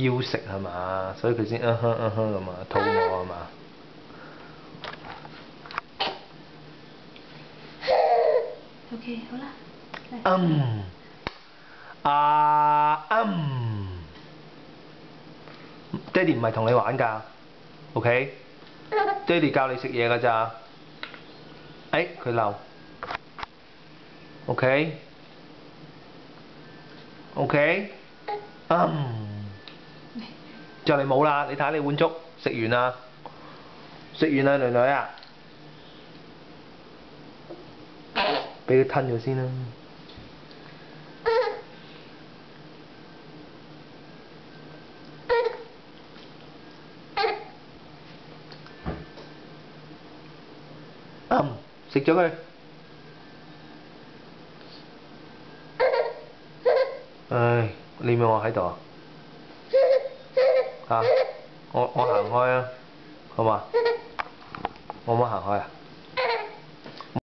要食係嘛，所以佢先咁啊，肚餓係嘛。OK， 好啦，嚟。爹哋唔係同你玩㗎 ，OK？ 爹哋教你食嘢㗎咋。佢漏 ，OK？ 就嚟冇啦，你睇下你碗粥食完啦，女女啊，俾佢吞咗先啦。食咗佢。唉，你咪我喺度啊？我行開啊，好嘛？我唔好行開啊？